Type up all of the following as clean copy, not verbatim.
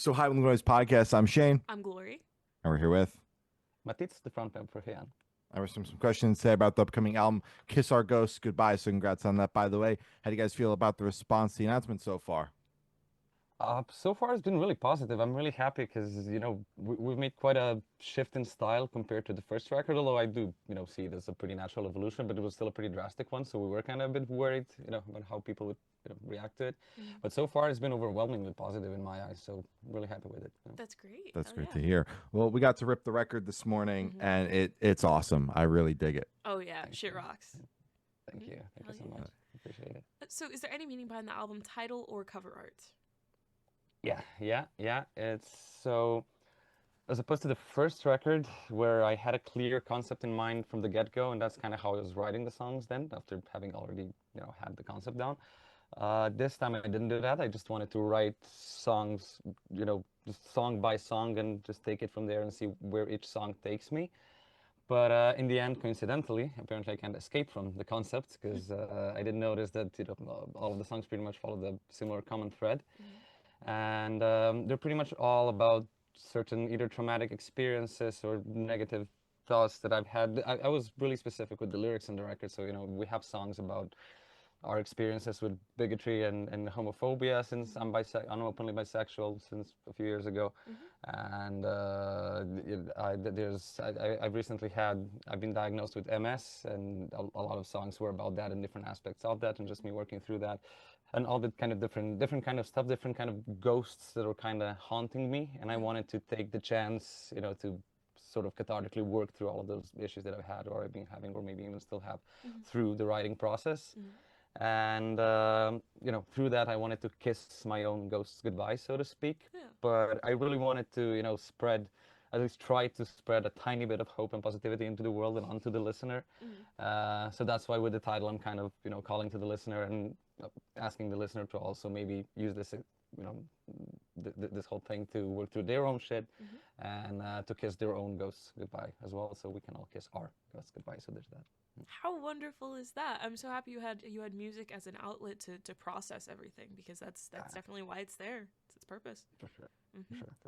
So, Hei'An Socials podcast. I'm Shane, I'm Glory. and we're here with. Matic, the frontman for Hei'An. I have some questions today about the upcoming album, Kiss Our Ghosts Goodbye. So, congrats on that, by the way. How do you guys feel about the response to the announcement so far? So far, it's been really positive. I'm really happy because, we've made quite a shift in style compared to the first record, although I do, see it as a pretty natural evolution, but it was still a pretty drastic one. So we were kind of a bit worried, about how people would react to it. But so far, it's been overwhelmingly positive in my eyes. So I'm really happy with it. That's great. That's great to hear. Well, we got to rip the record this morning, and it's awesome. I really dig it. Oh, yeah. Shit rocks. Thank you. Thank you so much. Appreciate it. So is there any meaning behind the album title or cover art? Yeah. It's so, as opposed to the first record where I had a clear concept in mind from the get-go, and that's kind of how I was writing the songs then, after having already, had the concept down. This time I didn't do that. I just wanted to write songs, just song by song and just take it from there and see where each song takes me. But in the end, coincidentally, apparently I can't escape from the concept because I didn't notice that all of the songs pretty much follow the similar common thread. And they're pretty much all about certain either traumatic experiences or negative thoughts that I've had. I was really specific with the lyrics in the record, so we have songs about our experiences with bigotry and homophobia since I'm openly bisexual since a few years ago. And I've been diagnosed with MS, and a lot of songs were about that and different aspects of that and just me working through that. And all the kind of different kind of stuff, different kind of ghosts that were kind of haunting me. And I wanted to take the chance, to sort of cathartically work through all of those issues that I've had or I've been having or maybe even still have through the writing process. And, through that, I wanted to kiss my own ghosts goodbye, so to speak. Yeah. But I really wanted to, at least try to spread a tiny bit of hope and positivity into the world and onto the listener. So that's why with the title, I'm kind of, calling to the listener and asking the listener to also maybe use this, this whole thing to work through their own shit and to kiss their own ghosts goodbye as well. So we can all kiss our ghosts goodbye. So there's that. How wonderful is that? I'm so happy you had music as an outlet to process everything, because that's definitely why it's there. It's its purpose. For sure.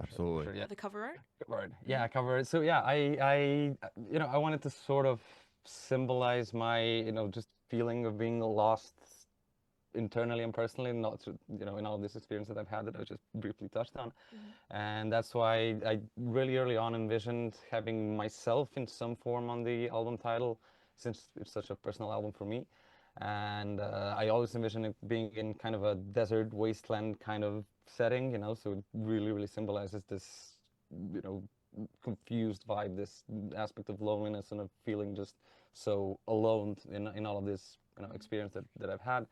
Absolutely. For sure, yeah. The cover art? Cover art. Yeah, cover art. So yeah, I wanted to sort of symbolize my, just feeling of being lost internally and personally, not to, in all this experience that I've had that I just briefly touched on. And that's why I really early on envisioned having myself in some form on the album title, since it's such a personal album for me. And I always envisioned it being in kind of a desert wasteland kind of setting, so it really, really symbolizes this, confused vibe, this aspect of loneliness and of feeling just so alone in all of this, experience that I've had.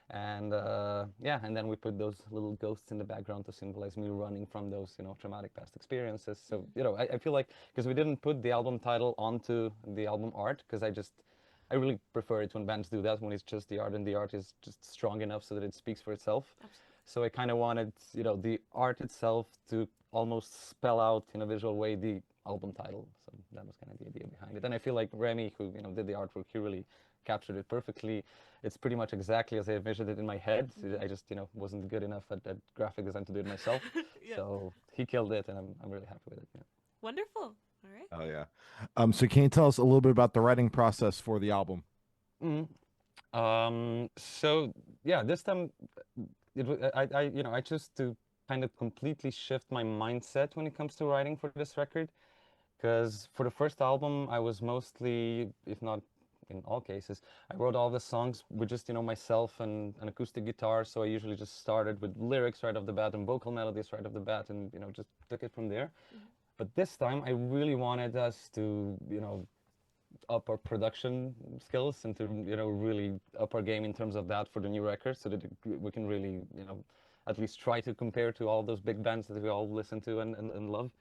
And and then we put those little ghosts in the background to symbolize me running from those, traumatic past experiences. So, I feel like, because we didn't put the album title onto the album art, because I really prefer it when bands do that, when it's just the art and the art is just strong enough so that it speaks for itself. Absolutely. So I kind of wanted, the art itself to almost spell out in a visual way the album title. So that was kind of the idea behind it. And I feel like Remy, who, did the artwork, he really captured it perfectly. It's pretty much exactly as I envisioned it in my head. I just, wasn't good enough at graphic design to do it myself. Yeah. So he killed it, and I'm really happy with it. Yeah. Wonderful. All right. Oh, yeah. So, can you tell us a little bit about the writing process for the album? So yeah, this time I chose to kind of completely shift my mindset when it comes to writing for this record, because for the first album I was mostly, if not in all cases, I wrote all the songs with just myself and an acoustic guitar. So I usually just started with lyrics right off the bat and vocal melodies right off the bat, and just took it from there. But this time I really wanted us to up our production skills and to really up our game in terms of that for the new record, so that we can really at least try to compare to all those big bands that we all listen to and love.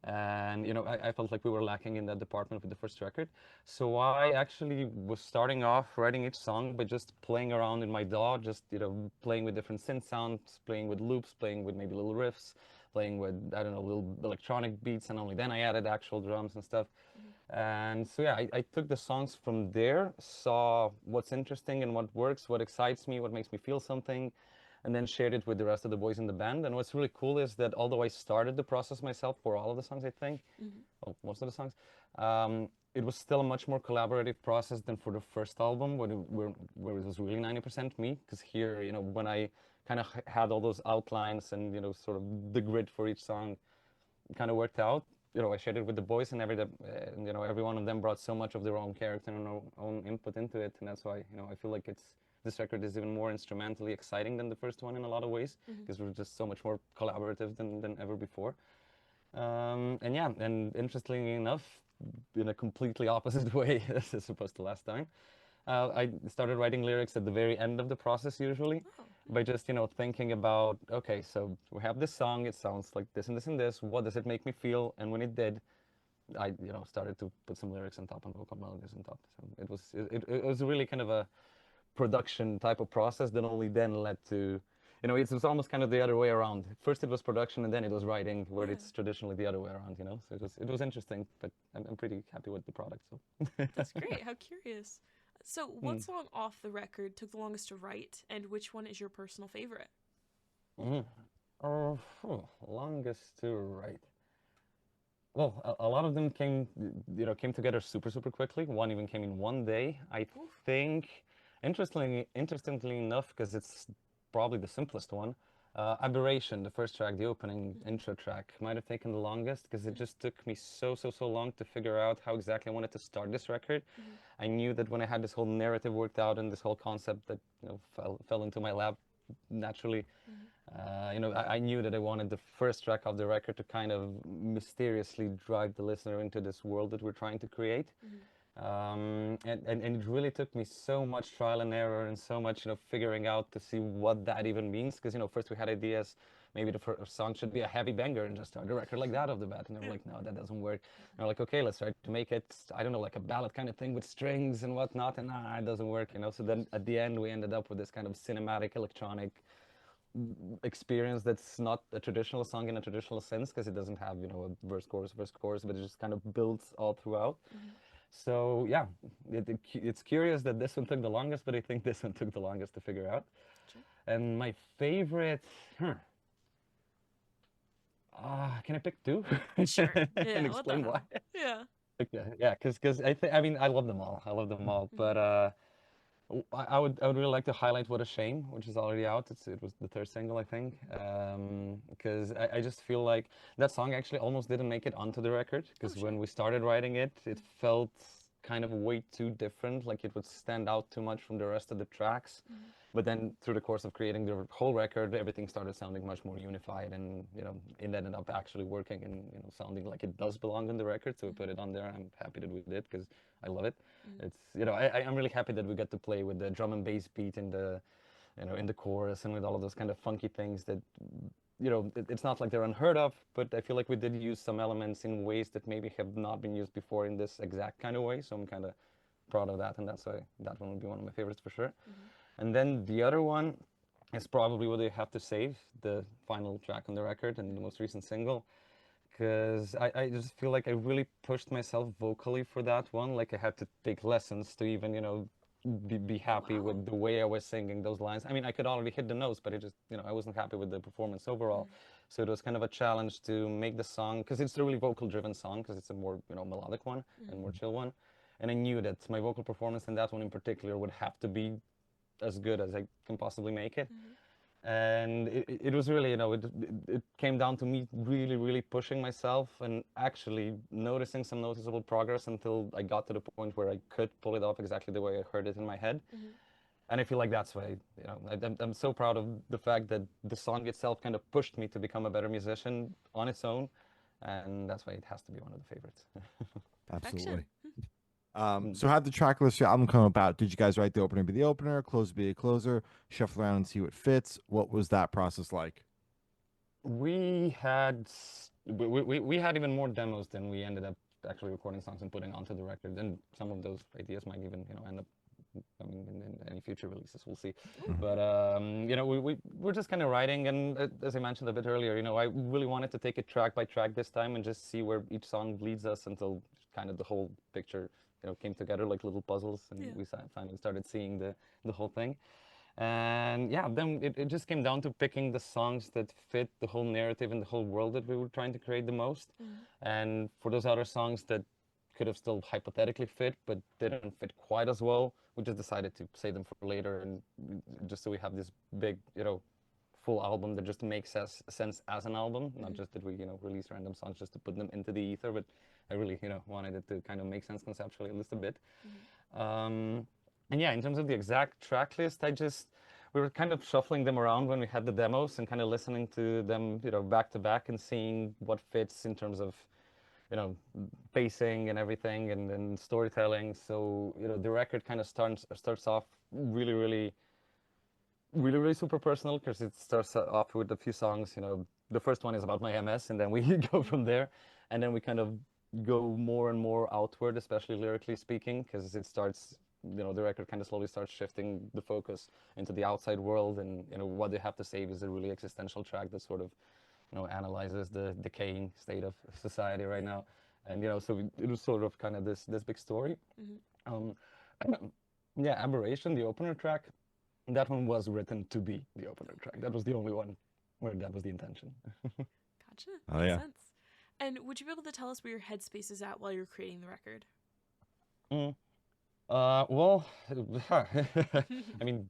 And I felt like we were lacking in that department with the first record. So I actually was starting off writing each song by just playing around in my DAW, just playing with different synth sounds, playing with loops, playing with maybe little riffs, playing with, I don't know, little electronic beats, and only then I added actual drums and stuff. And so yeah, I took the songs from there, saw what's interesting and what works, what excites me, what makes me feel something, and then shared it with the rest of the boys in the band. And what's really cool is that although I started the process myself for all of the songs, I think, well, most of the songs, it was still a much more collaborative process than for the first album, where it was really 90% me. Because here, you know, when I kind of had all those outlines and, you know, sort of the grid for each song kind of worked out, you know, I shared it with the boys, and you know, every one of them brought so much of their own character and own input into it, and that's why, you know, I feel like this record is even more instrumentally exciting than the first one in a lot of ways, because we're just so much more collaborative than ever before. And yeah, and interestingly enough, in a completely opposite way as opposed to last time, I started writing lyrics at the very end of the process usually, by just, you know, thinking about, okay, so we have this song, it sounds like this and this and this, what does it make me feel? And when it did, I, you know, started to put some lyrics on top and vocal melodies on top. So it was really kind of a production type of process that only then led to, you know, it was almost kind of the other way around. First it was production, and then it was writing, where it's traditionally the other way around, you know. So it was interesting, but I'm pretty happy with the product. So That's great. How curious. So, what song off the record took the longest to write, and which one is your personal favorite? Longest to write. Well, a lot of them came together super quickly. One even came in one day. I think, interestingly enough, because it's probably the simplest one, Aberration, the first track, the opening intro track, might have taken the longest, because it just took me so long to figure out how exactly I wanted to start this record. I knew that when I had this whole narrative worked out and this whole concept that, you know, fell into my lap naturally, you know, I knew that I wanted the first track of the record to kind of mysteriously drive the listener into this world that we're trying to create. And it really took me so much trial and error and so much, you know, figuring out to see what that even means. Because, you know, first we had ideas, maybe the first song should be a heavy banger and just start the record like that off the bat. And they were like, no, that doesn't work. And we're like, okay, let's try to make it, I don't know, like a ballad kind of thing with strings and whatnot. And nah, it doesn't work, you know. So then at the end, we ended up with this kind of cinematic electronic experience that's not a traditional song in a traditional sense, because it doesn't have, you know, a verse, chorus, but it just kind of builds all throughout. So yeah, it's curious that this one took the longest, but I think this one took the longest to figure out. Sure. And my favorite, can I pick two? Sure. Yeah, And explain why? Yeah. Okay, yeah, because I mean, I love them all. I love them all, but I would really like to highlight "What a Shame," which is already out. It was the third single, I think, because I just feel like that song actually almost didn't make it onto the record, because when we started writing it, it felt kind of way too different, like it would stand out too much from the rest of the tracks. But then through the course of creating the whole record, everything started sounding much more unified, and, you know, it ended up actually working and, you know, sounding like it does belong on the record. So we put it on there. I'm happy that we did, because I love it. It's, you know, I'm really happy that we got to play with the drum and bass beat in the, you know, in the chorus, and with all of those kind of funky things that, you know, it's not like they're unheard of, but I feel like we did use some elements in ways that maybe have not been used before in this exact kind of way. So I'm kind of proud of that, and that's why that one would be one of my favorites for sure. And then the other one is probably What They Have to Save, the final track on the record and the most recent single, because I just feel like I really pushed myself vocally for that one. Like I had to take lessons to even, you know, be happy with the way I was singing those lines. I mean, I could already hit the notes, but it just, you know, I wasn't happy with the performance overall. So it was kind of a challenge to make the song, because it's a really vocal-driven song, because it's a more, you know, melodic one and more chill one. And I knew that my vocal performance in that one in particular would have to be as good as I can possibly make it. And it was really, you know, it came down to me really pushing myself and actually noticing some noticeable progress until I got to the point where I could pull it off exactly the way I heard it in my head. And I feel like that's why, you know, I'm so proud of the fact that the song itself kind of pushed me to become a better musician on its own. And that's why it has to be one of the favorites. Absolutely. So how'd the track list for your album come about? Did you guys write the opener be the opener, closer be a closer, shuffle around and see what fits? What was that process like? We had even more demos than we ended up actually recording songs and putting onto the record. And some of those ideas might even, you know, end up, I mean, in any future releases, we'll see. But you know, we're just kind of writing, and as I mentioned a bit earlier, you know, I really wanted to take it track by track this time and just see where each song leads us until kind of the whole picture, you know, came together like little puzzles, and we finally started seeing the whole thing. And yeah, then it just came down to picking the songs that fit the whole narrative and the whole world that we were trying to create the most. And for those other songs that could have still hypothetically fit, but didn't fit quite as well, we just decided to save them for later, and just so we have this big, full album that just makes sense as an album, not just that we, release random songs just to put them into the ether, but I really, wanted it to kind of make sense conceptually at least a bit. And yeah, in terms of the exact track list, we were kind of shuffling them around when we had the demos and kind of listening to them, back to back and seeing what fits in terms of, pacing and everything and storytelling. So, the record kind of starts off really super personal, because it starts off with a few songs. The first one is about my MS, and then we go from there, and then we kind of go more and more outward, especially lyrically speaking, because it starts, the record kind of slowly starts shifting the focus into the outside world, and what they have to say is a really existential track that sort of, analyzes the decaying state of society right now, and so it was sort of kind of this big story. Um, yeah, Aberration, the opener track. That one was written to be the opener track. That was the only one where that was the intention. Gotcha. Oh, Makes yeah. sense. And would you be able to tell us where your headspace is at while you're creating the record? Well, I mean,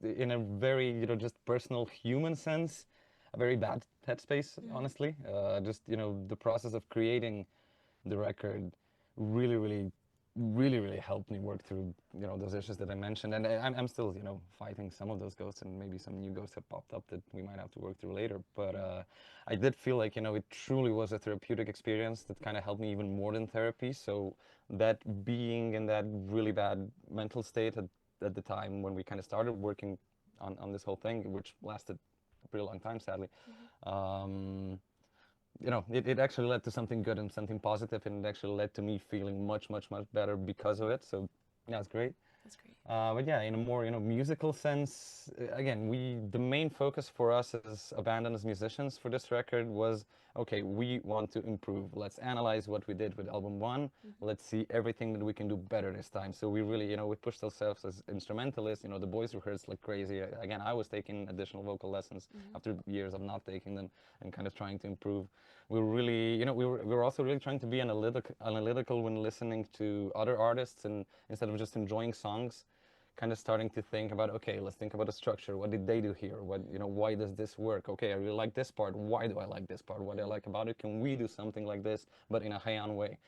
in a very, just personal human sense, a very bad headspace, honestly. Just, the process of creating the record really helped me work through, those issues that I mentioned. And I'm still, fighting some of those ghosts, and maybe some new ghosts have popped up that we might have to work through later. But I did feel like, it truly was a therapeutic experience that kind of helped me even more than therapy. So that being in that really bad mental state at the time when we kind of started working on this whole thing, which lasted a pretty long time, sadly, it actually led to something good and something positive, and it actually led to me feeling much better because of it. So yeah, it's great. That's great. But yeah, in a more musical sense, again, the main focus for us as a band and as musicians for this record was, okay, we want to improve. Let's analyze what we did with album one. Let's see everything that we can do better this time. So we really, we pushed ourselves as instrumentalists. The boys rehearsed like crazy. Again, I was taking additional vocal lessons after years of not taking them, and kind of trying to improve. We were really, we were also really trying to be analytical when listening to other artists, and instead of just enjoying songs, kind of starting to think about, okay, let's think about the structure. What did they do here? What, why does this work? Okay, I really like this part. Why do I like this part? What do I like about it? Can we do something like this, but in a Hei'An way?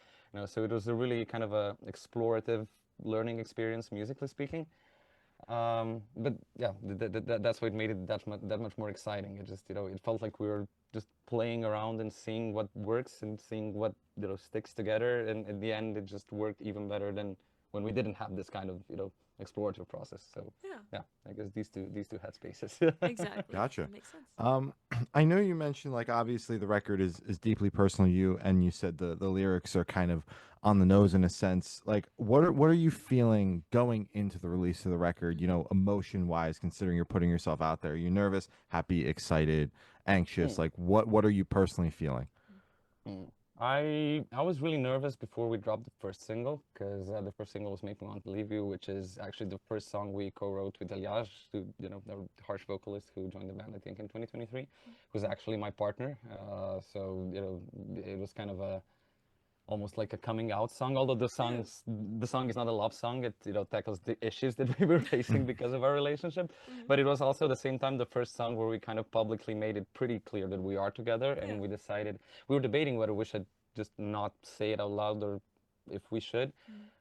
So it was a really kind of a explorative learning experience, musically speaking. But yeah, that's what made it that much more exciting. It just, it felt like we were just playing around and seeing what works and seeing what, sticks together. And in the end, it just worked even better than when we didn't have this kind of, explorative process. So yeah, I guess these two headspaces. Exactly. Gotcha. That makes sense. I know you mentioned, like, obviously the record is deeply personal to you, and you said the lyrics are kind of on the nose in a sense. Like, what are you feeling going into the release of the record, emotion wise, considering you're putting yourself out there? Are you nervous, happy, excited, anxious? Like, what are you personally feeling? I was really nervous before we dropped the first single, because the first single was Make Me Want to Leave You, which is actually the first song we co-wrote with Elias, who, the harsh vocalist who joined the band, I think, in 2023, who's actually my partner. So, it was kind of almost like a coming out song, although the song is not a love song. It tackles the issues that we were facing because of our relationship. But it was also at the same time the first song where we kind of publicly made it pretty clear that we are together, and we were debating whether we should just not say it out loud or if we should,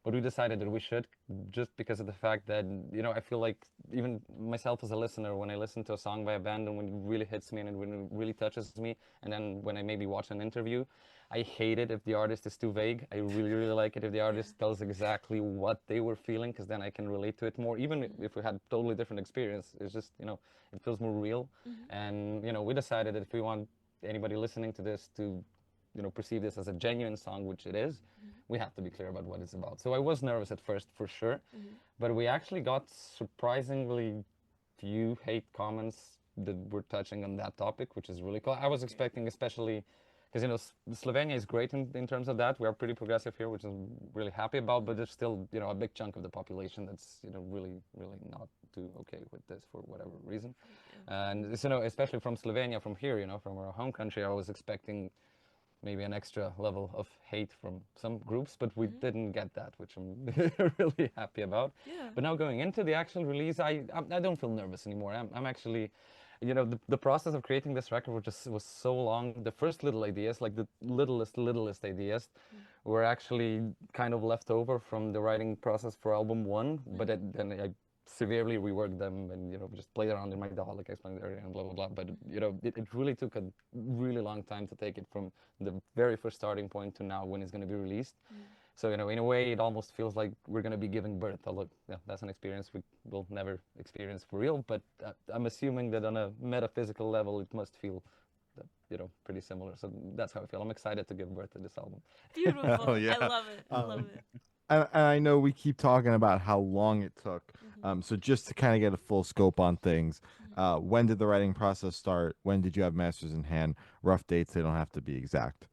but we decided that we should, just because of the fact that I feel like even myself as a listener, when I listen to a song by a band and when it really hits me and when it really touches me, and then when I maybe watch an interview, I hate it if the artist is too vague. I really like it if the artist tells exactly what they were feeling, because then I can relate to it more, even if we had totally different experience. It's just, it feels more real. And we decided that if we want anybody listening to this to perceive this as a genuine song, which it is, we have to be clear about what it's about. So I was nervous at first, for sure, but we actually got surprisingly few hate comments that were touching on that topic, which is really cool. I was expecting, especially because Slovenia is great in terms of that. We are pretty progressive here, which I'm really happy about. But there's still a big chunk of the population that's really not too okay with this for whatever reason. And especially from Slovenia, from here, from our home country, I was expecting maybe an extra level of hate from some groups, but we didn't get that, which I'm really happy about. Yeah. But now going into the actual release, I don't feel nervous anymore. I'm actually, the process of creating this record was so long. The first little ideas, like the littlest ideas, were actually kind of left over from the writing process for album 1. But then I severely reworked them and just played around in my DAW, like I explained earlier, and blah blah blah. But it really took a really long time to take it from the very first starting point to now when it's going to be released. So in a way, it almost feels like we're going to be giving birth. Although that's an experience we will never experience for real. But I'm assuming that on a metaphysical level, it must feel pretty similar. So that's how I feel. I'm excited to give birth to this album. Beautiful. Oh, yeah. I love it. I love it. And I know we keep talking about how long it took. So just to kind of get a full scope on things, when did the writing process start? When did you have masters in hand? Rough dates, they don't have to be exact.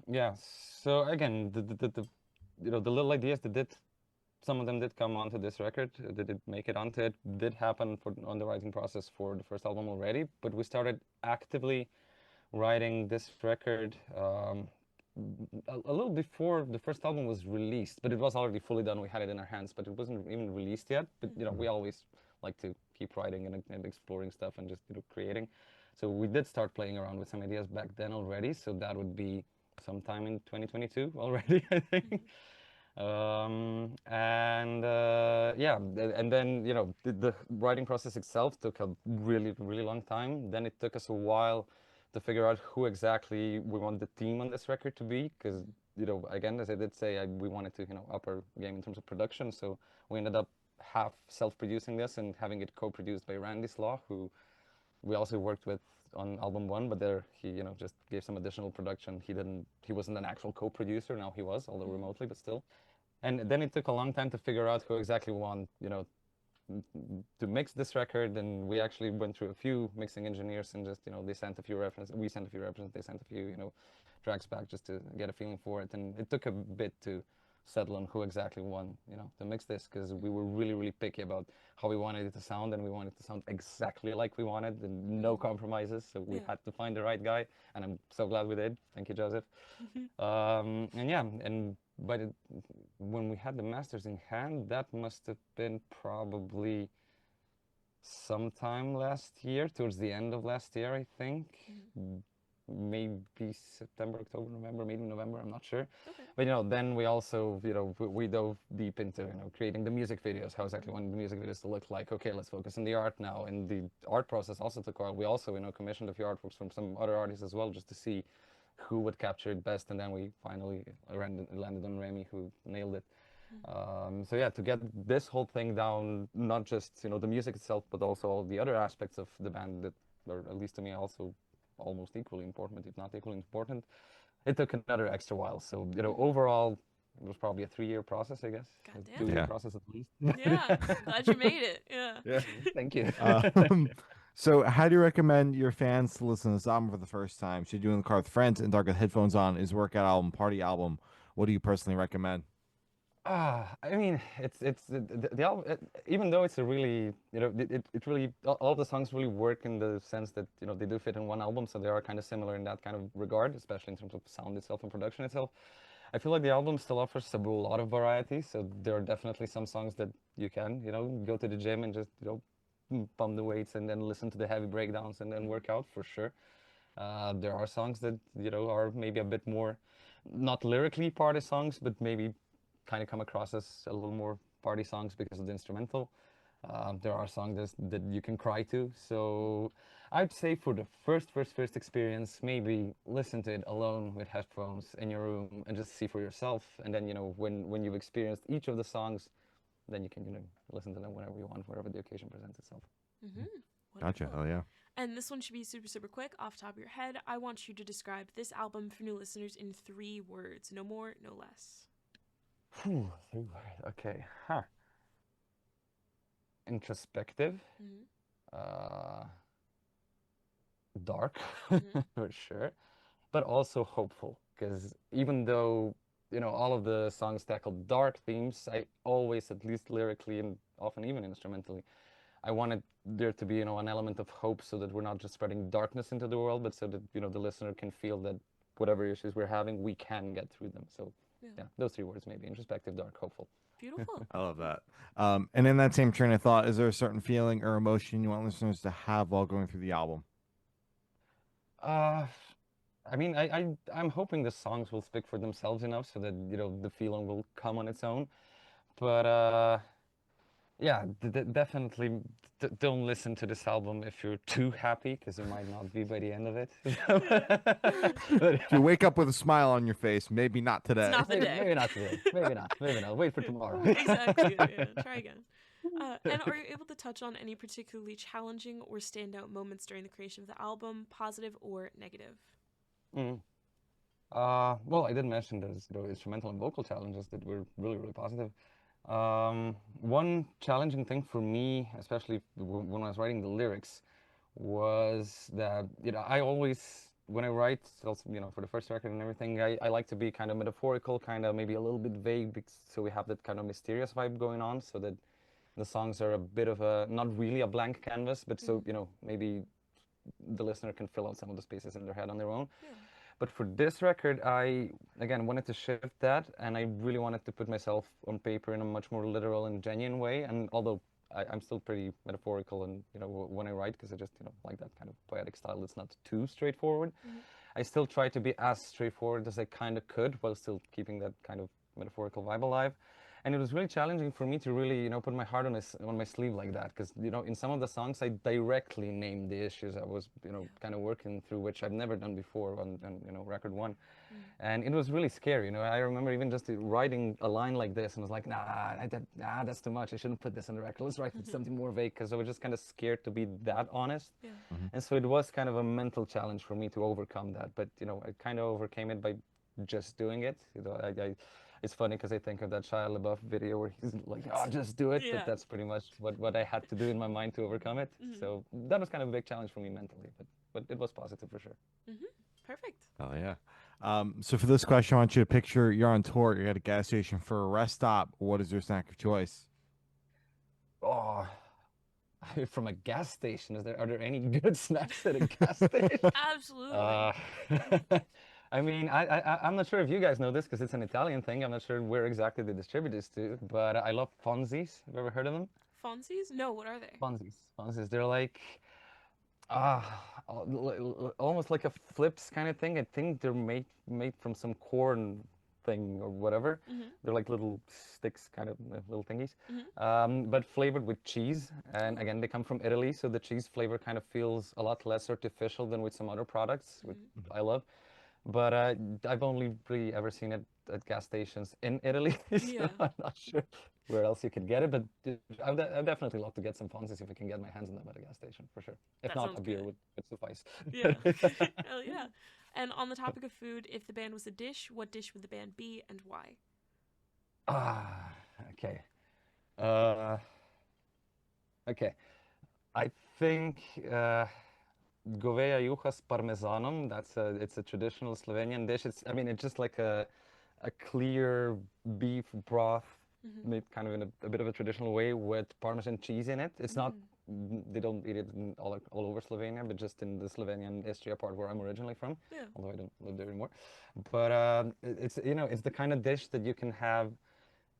Yeah. So again, the little ideas some of them did come onto this record. They did make it onto it. Did happen on the writing process for the first album already. But we started actively writing this record a little before the first album was released, but it was already fully done. We had it in our hands, but it wasn't even released yet. But we always like to keep writing and exploring stuff and just creating. So we did start playing around with some ideas back then already. So that would be sometime in 2022 already, I think. And then the writing process itself took a really long time. Then it took us a while to figure out who exactly we want the team on this record to be, because again, as I did say, we wanted to up our game in terms of production. So we ended up half self-producing this and having it co-produced by Randy Slaw, who we also worked with on album 1, but there he just gave some additional production. He wasn't an actual co-producer. Now he was, although remotely, but still. And then it took a long time to figure out who exactly want to mix this record, and we actually went through a few mixing engineers and just they sent a few references, we sent a few references, they sent a few tracks back just to get a feeling for it. And it took a bit to settle on who exactly won to mix this, because we were really picky about how we wanted it to sound, and we wanted it to sound exactly like we wanted and no compromises. So we had to find the right guy, and I'm so glad we did. Thank you, Joseph. But when we had the masters in hand, that must have been probably sometime last year, towards the end of last year, I think. Maybe September, October, November, maybe November, I'm not sure. Okay. But then we also, we dove deep into creating the music videos, how exactly want the music videos to look like. Okay, let's focus on the art now. And the art process also took a while. We also, commissioned a few artworks from some other artists as well, just to see who would capture it best. And then we finally landed on Remy, who nailed it. So yeah, to get this whole thing down, not just the music itself, but also all the other aspects of the band that are, at least to me, also almost equally important, if not equally important, it took another extra while. So overall, it was probably a 3-year process, I guess. Goddamn. 2-year process at least. Yeah, glad you made it. Yeah. Thank you. So how do you recommend your fans to listen to this album for the first time? Should you do it in the car with friends and dark with headphones on? Is workout album, party album? What do you personally recommend? I mean, it's the album. Even though it's a really, it really, all the songs really work in the sense that they do fit in one album, so they are kind of similar in that kind of regard, especially in terms of sound itself and production itself. I feel like the album still offers a lot of variety, so there are definitely some songs that you can, go to the gym and just, pump the weights and then listen to the heavy breakdowns and then work out for sure. There are songs that, are maybe a bit more, not lyrically party songs, but maybe kind of come across as a little more party songs because of the instrumental. There are songs that you can cry to. So I'd say for the first experience, maybe listen to it alone with headphones in your room and just see for yourself. And then, when you've experienced each of the songs, then you can, listen to them whenever you want, wherever the occasion presents itself. Gotcha. Hell yeah. And this one should be super quick, off the top of your head. I want you to describe this album for new listeners in 3 words. No more, no less. Okay. Introspective. Dark, for sure. but also hopeful. Because even though, all of the songs tackle dark themes, I always, at least lyrically and often even instrumentally, I wanted there to be, an element of hope, so that we're not just spreading darkness into the world, but so that, the listener can feel that whatever issues we're having, we can get through them. So yeah, those three words maybe: introspective, dark, hopeful. Beautiful. I love that. And in that same train of thought, is there a certain feeling or emotion you want listeners to have while going through the album? I mean, I'm hoping the songs will speak for themselves enough, so that, the feeling will come on its own. But yeah, definitely don't listen to this album if you're too happy, because you might not be by the end of it. But If you wake up with a smile on your face, maybe not today. It's not the maybe, day. maybe not today. Maybe not. Wait for tomorrow. Exactly. Yeah. Try again. And are you able to touch on any particularly challenging or standout moments during the creation of the album, positive or negative? Mm. Well, I did mention those, instrumental and vocal challenges that were really, really positive. One challenging thing for me, especially when I was writing the lyrics, was that, I always, when I write, also, for the first record and everything, I like to be kind of metaphorical, kind of maybe a little bit vague, so we have that kind of mysterious vibe going on, so that the songs are a bit of a, not really a blank canvas, but so, maybe the listener can fill out some of the spaces in their head on their own. Yeah. But for this record, I, again, wanted to shift that, and I really wanted to put myself on paper in a much more literal and genuine way. And although I'm still pretty metaphorical, and, when I write, because I just, like that kind of poetic style that's not too straightforward, I still try to be as straightforward as I kind of could, while still keeping that kind of metaphorical vibe alive. And it was really challenging for me to really, put my heart on my sleeve like that, because, in some of the songs I directly named the issues I was, kind of working through, which I've never done before on record one. And it was really scary. I remember even just writing a line like this, and I was like, nah, that's too much. I shouldn't put this on the record. Let's write something more vague, because I was just kind of scared to be that honest. Yeah. And so it was kind of a mental challenge for me to overcome that. But, I kind of overcame it by just doing it. It's funny, because I think of that Shia LaBeouf video where he's like, oh, just do it. Yeah. But that's pretty much what I had to do in my mind to overcome it. So that was kind of a big challenge for me mentally, but it was positive for sure. Perfect. Oh, yeah. So for this question, I want you to picture you're on tour, you're at a gas station for a rest stop. What is your snack of choice? Oh, from a gas station, are there any good snacks at a gas station? Absolutely. I mean, I'm not sure if you guys know this, because it's an Italian thing. I'm not sure where exactly they distribute this to, but I love Fonzies. Have you ever heard of them? Fonzies? No, what are they? Fonzies. They're like, almost like a flips kind of thing. I think they're made from some corn thing or whatever. They're like little sticks, kind of little thingies, but flavored with cheese. And again, they come from Italy, so the cheese flavor kind of feels a lot less artificial than with some other products, which I love. But I've only really ever seen it at gas stations in Italy, so I'm not sure where else you could get it. But I'd definitely love to get some Fonzies if I can get my hands on them at a gas station, for sure. If That not, sounds a beer good. would suffice. Yeah. Hell yeah. And on the topic of food, if the band was a dish, what dish would the band be and why? Okay. Okay. I think Govea juha s parmesanom. It's a traditional Slovenian dish. It's just like a clear beef broth made kind of in a bit of a traditional way with Parmesan cheese in it. It's not, they don't eat it all over Slovenia, but just in the Slovenian Istria part where I'm originally from, although I don't live there anymore. But it's the kind of dish that you can have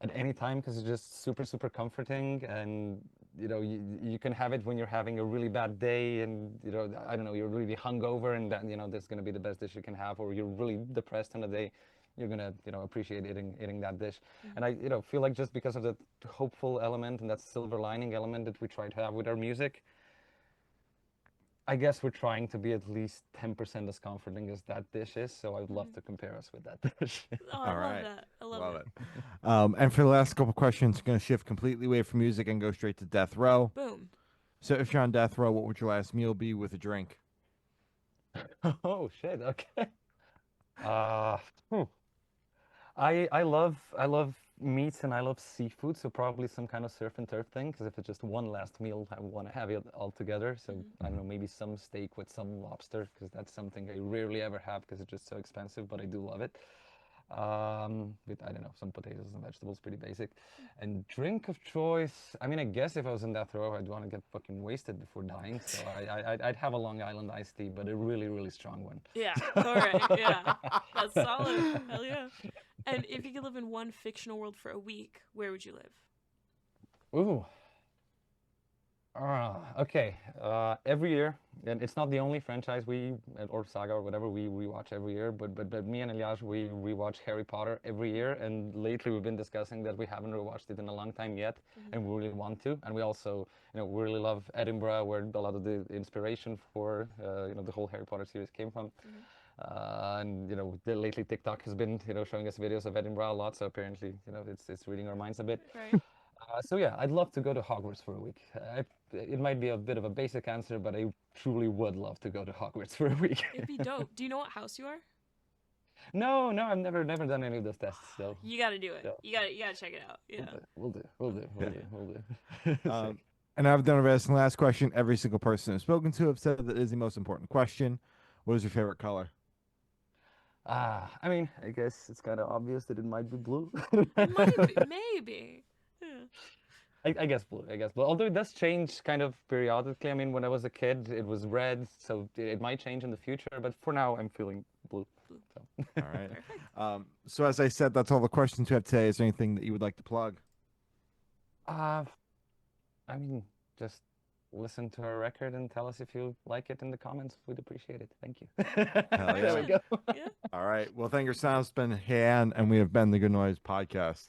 at any time, because it's just super, super comforting. And you can have it when you're having a really bad day, and I don't know, you're really hungover, and that that's going to be the best dish you can have. Or you're really depressed on a day, you're gonna appreciate eating that dish. And I feel like, just because of that hopeful element and that silver lining element that we try to have with our music, I guess we're trying to be at least 10% as comforting as that dish is. So I'd love to compare us with that dish. Oh, I love that. I love it. And for the last couple questions, going to shift completely away from music and go straight to death row. Boom. So if you're on death row, what would your last meal be with a drink? Oh shit! Okay. I love meats and I love seafood, so probably some kind of surf and turf thing. Because if it's just one last meal, I want to have it all together. So I don't know, maybe some steak with some lobster, because that's something I rarely ever have because it's just so expensive, but I do love it. With I don't know, some potatoes and vegetables, pretty basic. And drink of choice, I mean, I guess if I was in death row, I'd want to get fucking wasted before dying. So I'd have a Long Island iced tea, but a really, really strong one. Yeah, all right, yeah. That's solid. Hell yeah. And if you could live in one fictional world for a week, where would you live? Ooh. Okay. Every year, and it's not the only franchise or saga or whatever we rewatch every year, but me and Elias, we rewatch Harry Potter every year, and lately we've been discussing that we haven't rewatched it in a long time yet, and we really want to. And we also, we really love Edinburgh, where a lot of the inspiration for, the whole Harry Potter series came from. And lately TikTok has been, showing us videos of Edinburgh a lot, so apparently, it's reading our minds a bit. Right. So yeah, I'd love to go to Hogwarts for a week. It might be a bit of a basic answer, but I truly would love to go to Hogwarts for a week. It'd be dope. Do you know what house you are? No, I've never done any of those tests. So You gotta do it. So- You gotta check it out. Yeah. we'll do. And I've done a rest. And last question: every single person I've spoken to have said that is the most important question. What is your favorite color? I mean, I guess it's kind of obvious that it might be blue. Maybe. Yeah. I guess blue. Although it does change kind of periodically. I mean, when I was a kid, it was red, so it might change in the future. But for now, I'm feeling blue. So. All right. So as I said, that's all the questions we have today. Is there anything that you would like to plug? I mean, just listen to our record and tell us if you like it in the comments. We'd appreciate it. Thank you. Hell yeah. There we go. Yeah. All right. Well, thank you, sound. It's been Hei'An, and we have been the Good Noise Podcast.